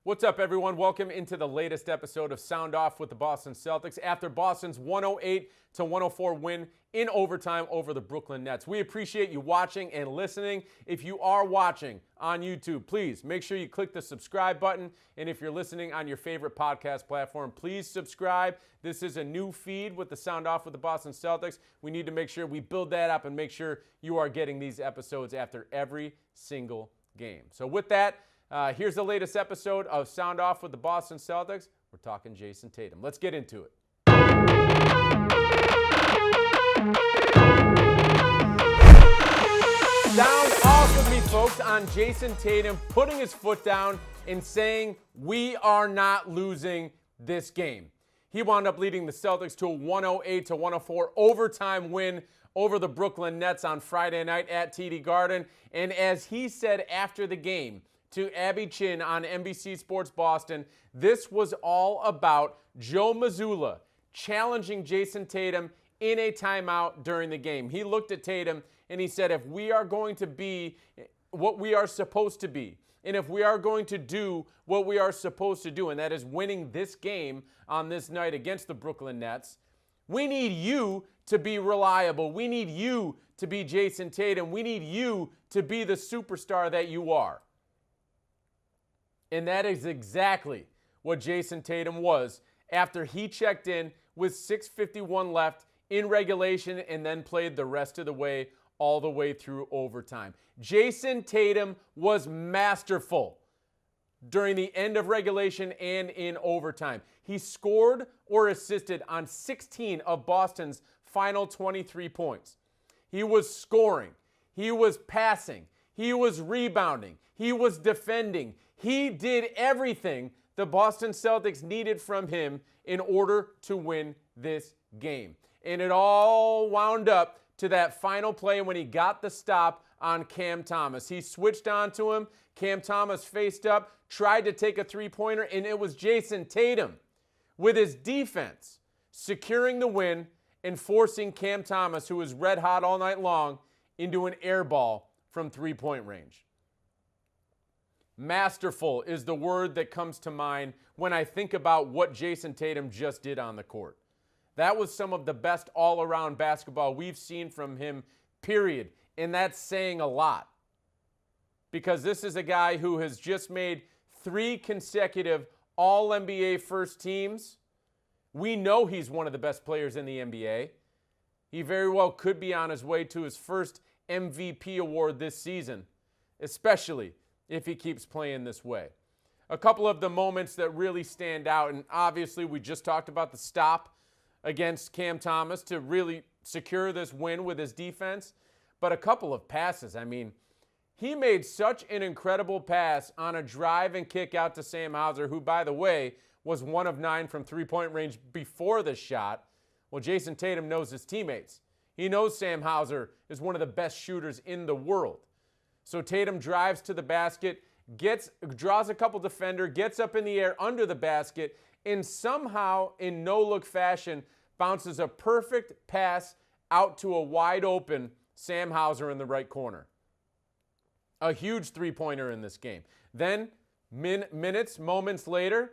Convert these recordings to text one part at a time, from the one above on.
What's up, everyone? Welcome into the latest episode of Sound Off with the Boston Celtics after Boston's 108-104 win in overtime over the Brooklyn Nets. We appreciate you watching and listening. If you are watching on YouTube, please make sure you click the subscribe button. And if you're listening on your favorite podcast platform, please subscribe. This is a new feed with the Sound Off with the Boston Celtics. We need to make sure we build that up and make sure you are getting these episodes after every single game. So with that, here's the latest episode of Sound Off with the Boston Celtics. We're talking Jayson Tatum. Let's get into it. Sound off with me, folks, on Jayson Tatum putting his foot down and saying, we are not losing this game. He wound up leading the Celtics to a 108-104 overtime win over the Brooklyn Nets on Friday night at TD Garden. And as he said after the game to Abby Chin on NBC Sports Boston, this was all about Joe Mazzulla challenging Jayson Tatum in a timeout during the game. He looked at Tatum and he said, if we are going to be what we are supposed to be, and if we are going to do what we are supposed to do, and that is winning this game on this night against the Brooklyn Nets, we need you to be reliable. We need you to be Jayson Tatum. We need you to be the superstar that you are. And that is exactly what Jayson Tatum was after he checked in with 6:51 left in regulation and then played the rest of the way all the way through overtime. Jayson Tatum was masterful during the end of regulation and in overtime. He scored or assisted on 16 of Boston's final 23 points. He was scoring. He was passing. He was rebounding. He was defending. He did everything the Boston Celtics needed from him in order to win this game. And it all wound up to that final play when he got the stop on Cam Thomas. He switched on to him. Cam Thomas faced up, tried to take a three-pointer, and it was Jayson Tatum with his defense securing the win and forcing Cam Thomas, who was red hot all night long, into an air ball from three-point range. Masterful is the word that comes to mind when I think about what Jayson Tatum just did on the court. That was some of the best all-around basketball we've seen from him, period. And that's saying a lot. Because this is a guy who has just made 3 consecutive All-NBA first teams. We know he's one of the best players in the NBA. He very well could be on his way to his first MVP award this season, especially if he keeps playing this way. A couple of the moments that really stand out, and obviously we just talked about the stop against Cam Thomas to really secure this win with his defense, but a couple of passes. I mean, he made such an incredible pass on a drive and kick out to Sam Hauser, who, by the way, was 1 of 9 from three-point range before the shot. Well, Jayson Tatum knows his teammates. He knows Sam Hauser is one of the best shooters in the world. So Tatum drives to the basket, draws a couple defender, gets up in the air under the basket, and somehow, in no-look fashion, bounces a perfect pass out to a wide-open Sam Hauser in the right corner. A huge three-pointer in this game. Then, moments later,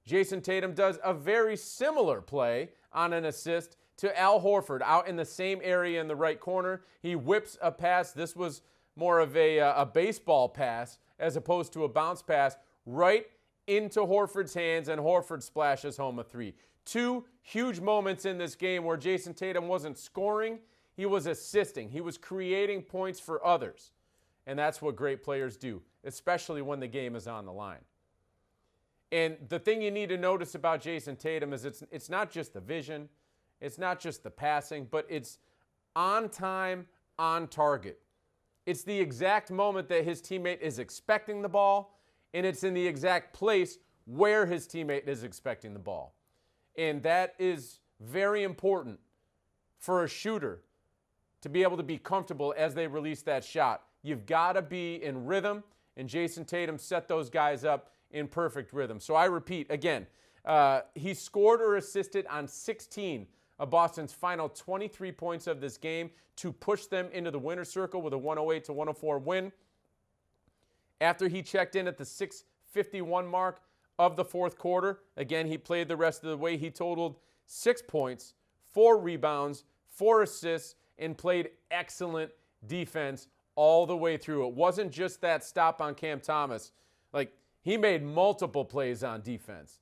Jayson Tatum does a very similar play on an assist to Al Horford out in the same area in the right corner. He whips a pass. This was more of a baseball pass as opposed to a bounce pass right into Horford's hands, and Horford splashes home a 3. 2 huge moments in this game where Jayson Tatum wasn't scoring, he was assisting. He was creating points for others. And that's what great players do, especially when the game is on the line. And the thing you need to notice about Jayson Tatum is it's not just the vision, it's not just the passing, but it's on time, on target. It's the exact moment that his teammate is expecting the ball, and it's in the exact place where his teammate is expecting the ball. And that is very important for a shooter to be able to be comfortable as they release that shot. You've got to be in rhythm, and Jayson Tatum set those guys up in perfect rhythm. So I repeat, again, he scored or assisted on 16 of Boston's final 23 points of this game to push them into the winner's circle with a 108-104 win. After he checked in at the 6:51 mark of the fourth quarter. Again, he played the rest of the way. He totaled 6 points, 4 rebounds, 4 assists, and played excellent defense all the way through. It wasn't just that stop on Cam Thomas. He made multiple plays on defense.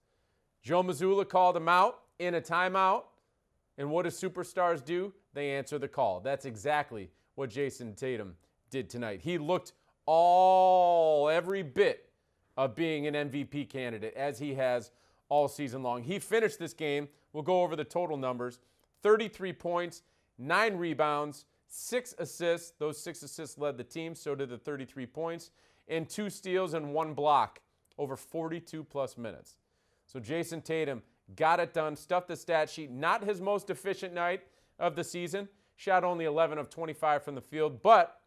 Joe Mazzulla called him out in a timeout. And what do superstars do? They answer the call. That's exactly what Jayson Tatum did tonight. He looked every bit of being an MVP candidate, as he has all season long. He finished this game, we'll go over the total numbers, 33 points, 9 rebounds, 6 assists. Those 6 assists led the team, so did the 33 points, and 2 steals and 1 block over 42-plus minutes. So Jayson Tatum got it done, stuffed the stat sheet. Not his most efficient night of the season. Shot only 11 of 25 from the field, but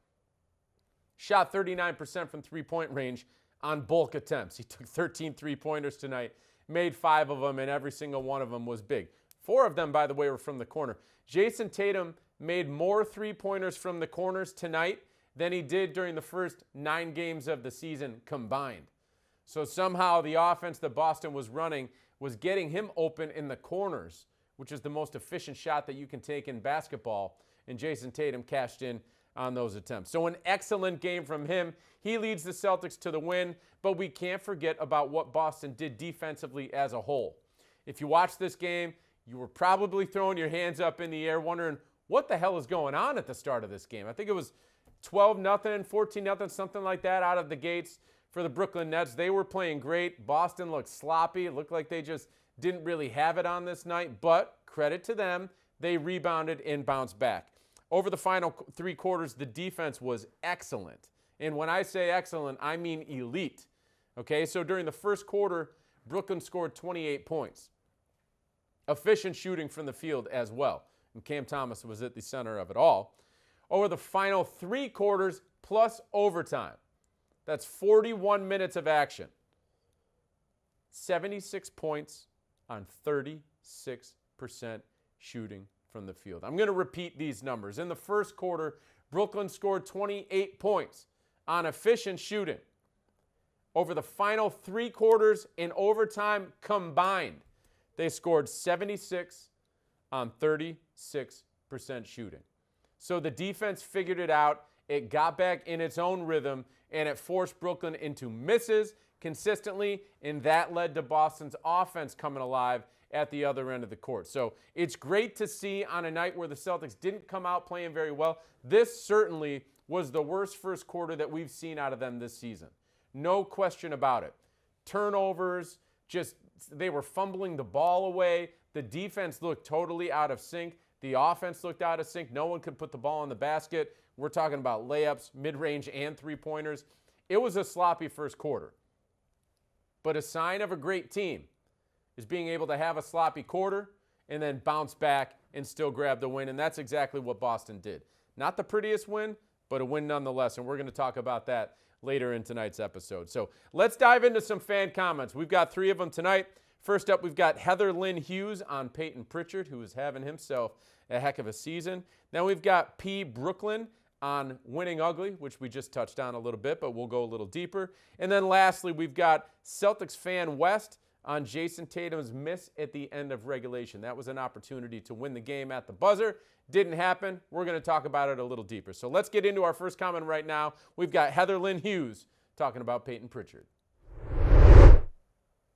shot 39% from three-point range on bulk attempts. He took 13 three-pointers tonight, made 5 of them, and every single one of them was big. 4 of them, by the way, were from the corner. Jayson Tatum made more three-pointers from the corners tonight than he did during the first 9 games of the season combined. So somehow the offense that Boston was running was getting him open in the corners, which is the most efficient shot that you can take in basketball, and Jayson Tatum cashed in on those attempts. So an excellent game from him. He leads the Celtics to the win, but we can't forget about what Boston did defensively as a whole. If you watched this game, you were probably throwing your hands up in the air wondering what the hell is going on at the start of this game. I think it was 12-0, 14-0, something like that out of the gates for the Brooklyn Nets. They were playing great. Boston looked sloppy. It looked like they just didn't really have it on this night, but credit to them, they rebounded and bounced back. Over the final 3 quarters, the defense was excellent. And when I say excellent, I mean elite. Okay, so during the first quarter, Brooklyn scored 28 points. Efficient shooting from the field as well. And Cam Thomas was at the center of it all. Over the final 3 quarters plus overtime, that's 41 minutes of action. 76 points on 36% shooting from the field. I'm going to repeat these numbers. In the first quarter, Brooklyn scored 28 points on efficient shooting. Over the final 3 quarters in overtime combined, they scored 76 on 36% shooting. So the defense figured it out. It got back in its own rhythm, and it forced Brooklyn into misses consistently, and that led to Boston's offense coming alive at the other end of the court. So it's great to see on a night where the Celtics didn't come out playing very well. This certainly was the worst first quarter that we've seen out of them this season. No question about it. Turnovers, they were fumbling the ball away. The defense looked totally out of sync. The offense looked out of sync. No one could put the ball in the basket. We're talking about layups, mid-range, and three-pointers. It was a sloppy first quarter. But a sign of a great team is being able to have a sloppy quarter and then bounce back and still grab the win. And that's exactly what Boston did. Not the prettiest win, but a win nonetheless. And we're going to talk about that later in tonight's episode. So let's dive into some fan comments. We've got 3 of them tonight. First up, we've got Heather Lynn Hughes on Payton Pritchard, who is having himself a heck of a season. Then we've got P. Brooklyn on Winning Ugly, which we just touched on a little bit, but we'll go a little deeper. And then lastly, we've got Celtics fan West on Jayson Tatum's miss at the end of regulation. That was an opportunity to win the game at the buzzer. Didn't happen. We're going to talk about it a little deeper. So let's get into our first comment right now. We've got Heather Lynn Hughes talking about Payton Pritchard.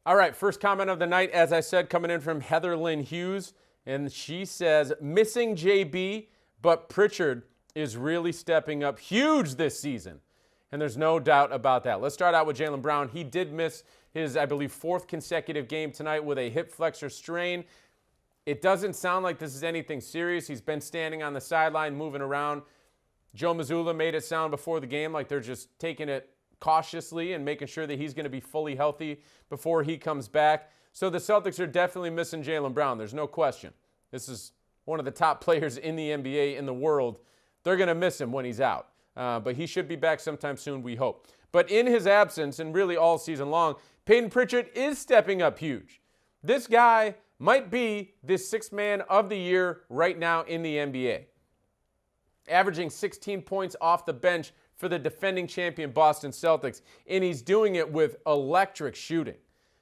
All right, first comment of the night, as I said, coming in from Heather Lynn Hughes. And she says, missing JB, but Pritchard is really stepping up huge this season. And there's no doubt about that. Let's start out with Jaylen Brown. He did miss his, I believe, 4th consecutive game tonight with a hip flexor strain. It doesn't sound like this is anything serious. He's been standing on the sideline, moving around. Joe Mazzulla made it sound before the game like they're just taking it cautiously and making sure that he's going to be fully healthy before he comes back. So the Celtics are definitely missing Jaylen Brown. There's no question. This is one of the top players in the NBA, in the world. They're going to miss him when he's out. But he should be back sometime soon, we hope. But in his absence, and really all season long, Payton Pritchard is stepping up huge. This guy might be the 6th man of the year right now in the NBA. Averaging 16 points off the bench for the defending champion Boston Celtics. And he's doing it with electric shooting.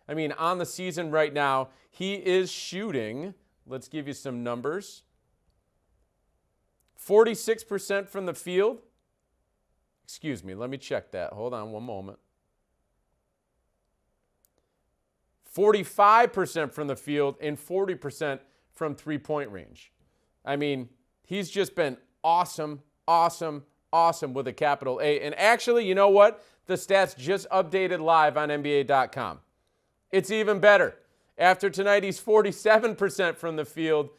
I mean, on the season right now, he is shooting, let's give you some numbers, 46% from the field. Excuse me, let me check that. Hold on one moment. 45% from the field and 40% from three-point range. I mean, he's just been awesome with a capital A. And actually, you know what? The stats just updated live on NBA.com. It's even better. After tonight, he's 47% from the field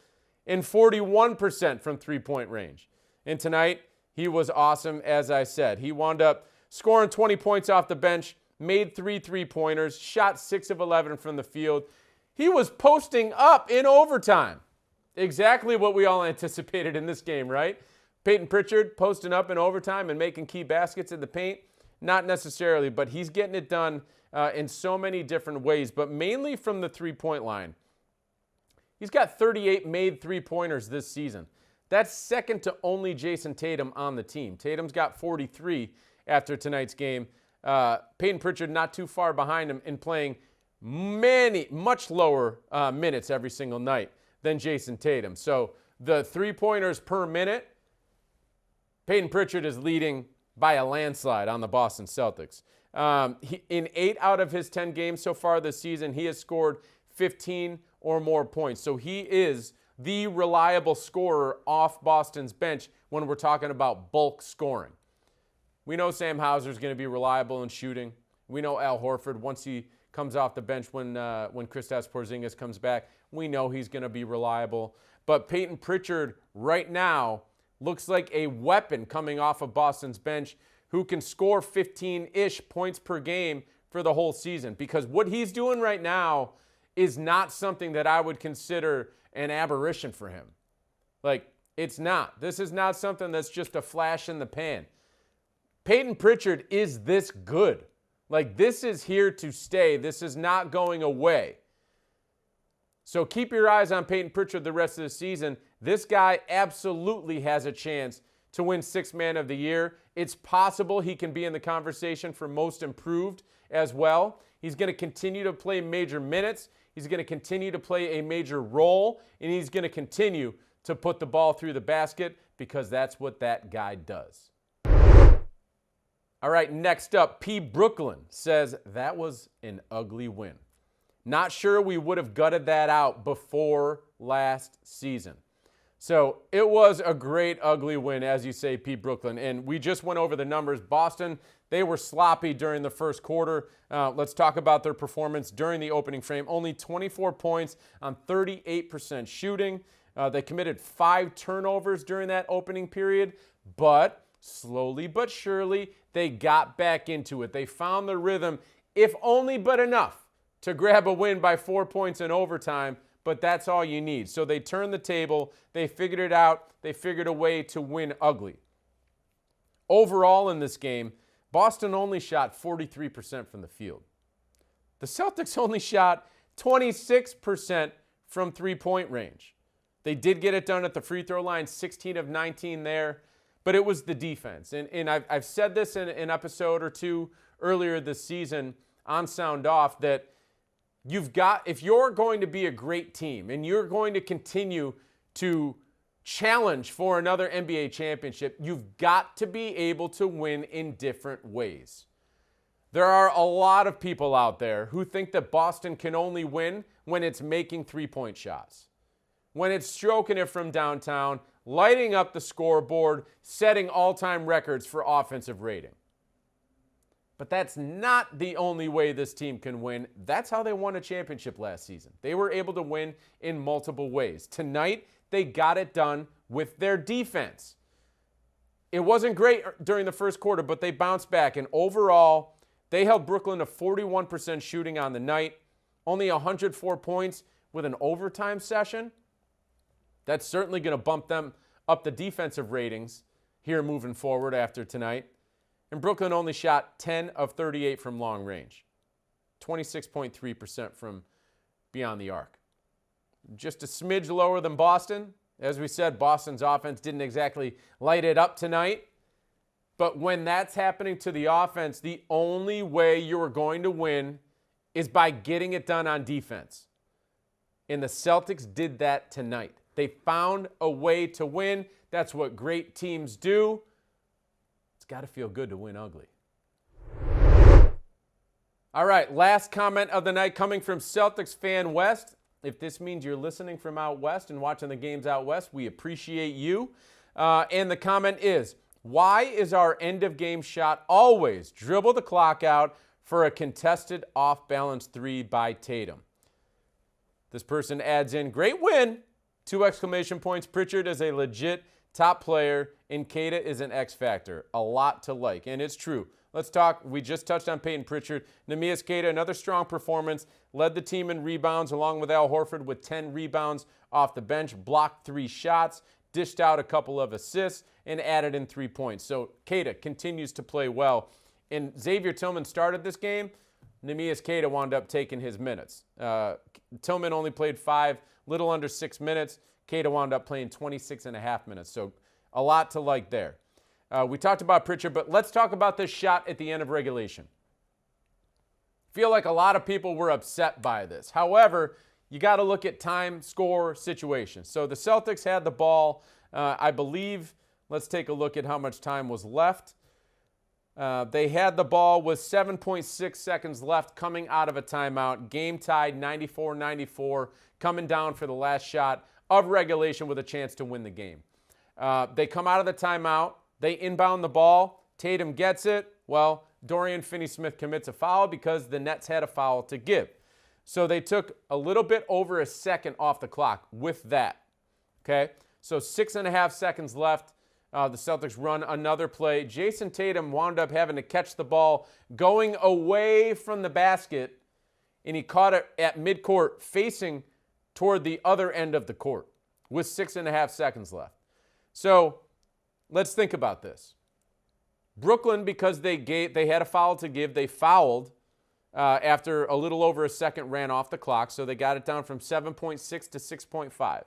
and 41% from three-point range. And tonight, he was awesome, as I said. He wound up scoring 20 points off the bench, made 3 3-pointers, shot 6 of 11 from the field. He was posting up in overtime. Exactly what we all anticipated in this game, right? Payton Pritchard posting up in overtime and making key baskets in the paint. Not necessarily, but he's getting it done in so many different ways, but mainly from the three-point line. He's got 38 made three-pointers this season. That's second to only Jayson Tatum on the team. Tatum's got 43 after tonight's game. Payton Pritchard not too far behind him in playing much lower minutes every single night than Jayson Tatum. So the three-pointers per minute, Payton Pritchard is leading by a landslide on the Boston Celtics. In 8 out of his 10 games so far this season, he has scored 15 or more points. So he is the reliable scorer off Boston's bench when we're talking about bulk scoring. We know Sam Hauser is going to be reliable in shooting. We know Al Horford, once he comes off the bench when Kristaps Porzingis comes back, we know he's going to be reliable. But Payton Pritchard right now looks like a weapon coming off of Boston's bench who can score 15-ish points per game for the whole season. Because what he's doing right now is not something that I would consider an aberration for him. Like, it's not. This is not something that's just a flash in the pan. Payton Pritchard is this good. Like, this is here to stay. This is not going away. So keep your eyes on Payton Pritchard the rest of the season. This guy absolutely has a chance to win Sixth Man of the Year. It's possible he can be in the conversation for Most Improved as well. He's going to continue to play major minutes. He's going to continue to play a major role, and he's going to continue to put the ball through the basket because that's what that guy does. All right, next up, P. Brooklyn says that was an ugly win. Not sure we would have gutted that out before last season. So it was a great ugly win, as you say, P. Brooklyn. And we just went over the numbers. Boston, they were sloppy during the first quarter. Let's talk about their performance during the opening frame. Only 24 points on 38% shooting. They committed 5 turnovers during that opening period. But slowly but surely, they got back into it. They found the rhythm, if only but enough, to grab a win by 4 points in overtime. But that's all you need. So they turned the table. They figured it out. They figured a way to win ugly. Overall in this game, Boston only shot 43% from the field. The Celtics only shot 26% from three-point range. They did get it done at the free throw line, 16 of 19 there, but it was the defense. And I've said this in an episode or two earlier this season on Sound Off that if you're going to be a great team and you're going to continue to challenge for another NBA championship, you've got to be able to win in different ways. There are a lot of people out there who think that Boston can only win when it's making three-point shots, when it's stroking it from downtown, lighting up the scoreboard, setting all-time records for offensive rating. But that's not the only way this team can win. That's how they won a championship last season. They were able to win in multiple ways. Tonight, they got it done with their defense. It wasn't great during the first quarter, but they bounced back. And overall, they held Brooklyn to 41% shooting on the night, only 104 points with an overtime session. That's certainly going to bump them up the defensive ratings here moving forward after tonight. And Brooklyn only shot 10 of 38 from long range, 26.3% from beyond the arc. Just a smidge lower than Boston. As we said, Boston's offense didn't exactly light it up tonight. But when that's happening to the offense, the only way you're going to win is by getting it done on defense. And the Celtics did that tonight. They found a way to win. That's what great teams do. It's got to feel good to win ugly. All right, last comment of the night coming from Celtics fan West. If this means you're listening from out west and watching the games out west, we appreciate you. And the comment is, why is our end-of-game shot always dribble the clock out for a contested off-balance three by Tatum? This person adds in, great win, 2 exclamation points. Pritchard is a legit top player, and Queta is an X factor. A lot to like, and it's true. Let's talk. We just touched on Payton Pritchard. Neemias Queta, another strong performance, led the team in rebounds along with Al Horford with 10 rebounds off the bench, blocked 3 shots, dished out a couple of assists, and added in 3 points. So Queta continues to play well. And Xavier Tillman started this game. Neemias Queta wound up taking his minutes. Tillman only played 5, little under 6 minutes. Queta wound up playing 26.5 minutes. So a lot to like there. We talked about Pritchard, but let's talk about this shot at the end of regulation. Feel like a lot of people were upset by this. However, you got to look at time, score, situation. So the Celtics had the ball, I believe. Let's take a look at how much time was left. They had the ball with 7.6 seconds left coming out of a timeout. Game tied 94-94, coming down for the last shot of regulation with a chance to win the game. They come out of the timeout. They inbound the ball. Tatum gets it. Well, Dorian Finney-Smith commits a foul because the Nets had a foul to give. So they took a little bit over a second off the clock with that. Okay? So 6.5 seconds left. The Celtics run another play. Jayson Tatum wound up having to catch the ball going away from the basket, and he caught it at midcourt facing toward the other end of the court with 6.5 seconds left. So let's think about this. Brooklyn, because they had a foul to give, they fouled after a little over a second ran off the clock, so they got it down from 7.6 to 6.5.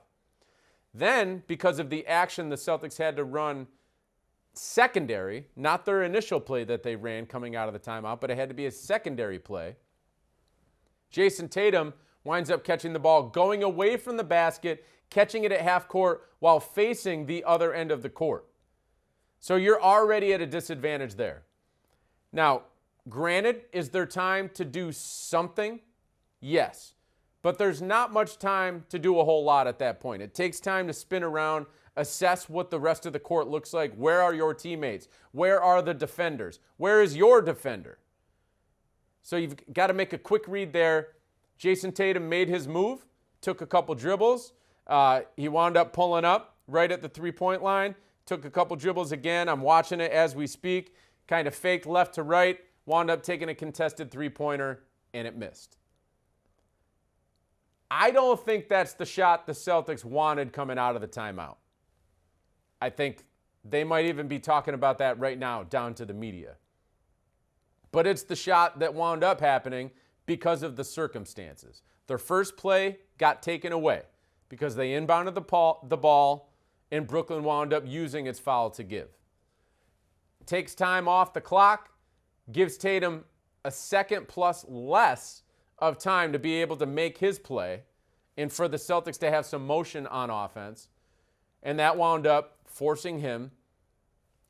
Then, because of the action the Celtics had to run secondary, not their initial play that they ran coming out of the timeout, but it had to be a secondary play, Jayson Tatum winds up catching the ball, going away from the basket, catching it at half court while facing the other end of the court. So you're already at a disadvantage there. Now, granted, is there time to do something? Yes. But there's not much time to do a whole lot at that point. It takes time to spin around, assess what the rest of the court looks like. Where are your teammates? Where are the defenders? Where is your defender? So you've got to make a quick read there. Jayson Tatum made his move, took a couple dribbles. He wound up pulling up right at the three-point line, took a couple dribbles again. I'm watching it as we speak. Kind of faked left to right, wound up taking a contested three-pointer, and it missed. I don't think that's the shot the Celtics wanted coming out of the timeout. I think they might even be talking about that right now down to the media. But it's the shot that wound up happening because of the circumstances. Their first play got taken away because they inbounded the ball and Brooklyn wound up using its foul to give. Takes time off the clock, gives Tatum a second plus less of time to be able to make his play and for the Celtics to have some motion on offense. And that wound up forcing him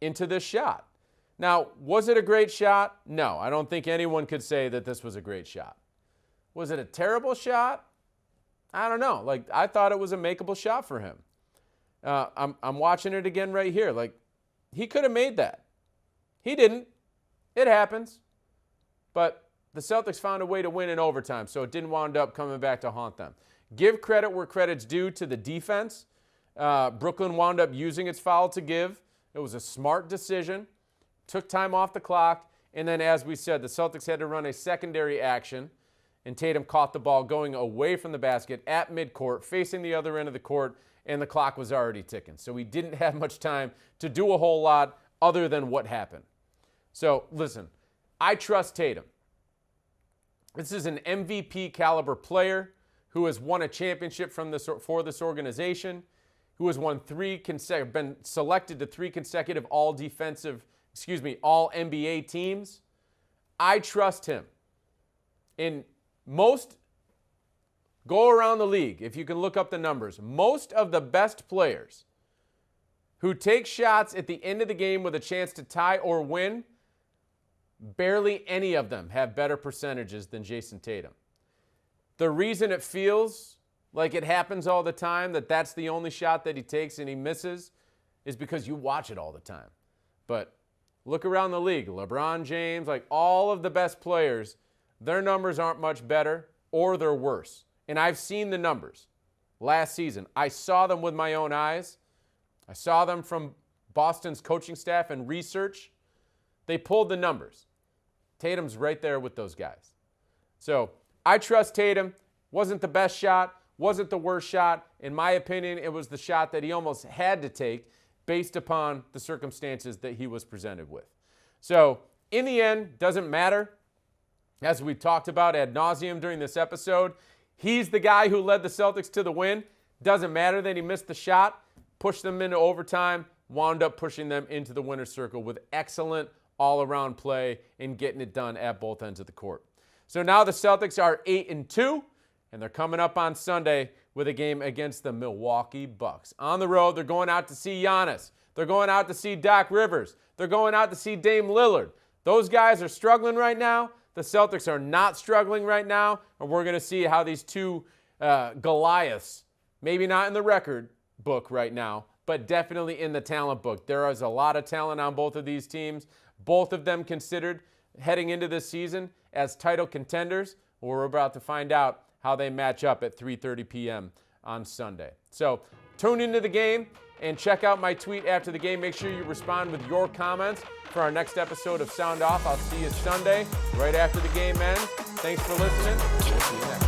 into this shot. Now, was it a great shot? No, I don't think anyone could say that this was a great shot. Was it a terrible shot? I don't know. I thought it was a makeable shot for him. I'm watching it again right here. He could have made that. He didn't. It happens. But the Celtics found a way to win in overtime, so it didn't wind up coming back to haunt them. Give credit where credit's due to the defense. Brooklyn wound up using its foul to give. It was a smart decision. Took time off the clock. And then, as we said, the Celtics had to run a secondary action. And Tatum caught the ball going away from the basket at midcourt, facing the other end of the court, and the clock was already ticking. So we didn't have much time to do a whole lot other than what happened. So, listen, I trust Tatum. This is an MVP caliber player who has won a championship for this organization, who has been selected to 3 consecutive all NBA teams. I trust him. And Go around the league, if you can look up the numbers. Most of the best players who take shots at the end of the game with a chance to tie or win, barely any of them have better percentages than Jayson Tatum. The reason it feels like it happens all the time, that that's the only shot that he takes and he misses, is because you watch it all the time. But look around the league. LeBron James, like all of the best players, their numbers aren't much better or they're worse. And I've seen the numbers last season. I saw them with my own eyes. I saw them from Boston's coaching staff and research. They pulled the numbers. Tatum's right there with those guys. So I trust Tatum. Wasn't the best shot. Wasn't the worst shot. In my opinion, it was the shot that he almost had to take based upon the circumstances that he was presented with. So in the end, doesn't matter. As we talked about ad nauseum during this episode, he's the guy who led the Celtics to the win. Doesn't matter that he missed the shot, pushed them into overtime, wound up pushing them into the winner's circle with excellent all-around play and getting it done at both ends of the court. So now the Celtics are 8-2, and they're coming up on Sunday with a game against the Milwaukee Bucks. On the road, they're going out to see Giannis. They're going out to see Doc Rivers. They're going out to see Dame Lillard. Those guys are struggling right now. The Celtics are not struggling right now, and we're going to see how these two Goliaths, maybe not in the record book right now, but definitely in the talent book. There is a lot of talent on both of these teams, both of them considered heading into this season as title contenders. We're about to find out how they match up at 3:30 p.m. on Sunday. So tune into the game and check out my tweet after the game. Make sure you respond with your comments for our next episode of Sound Off. I'll see you Sunday right after the game ends. Thanks for listening. We'll see you next time.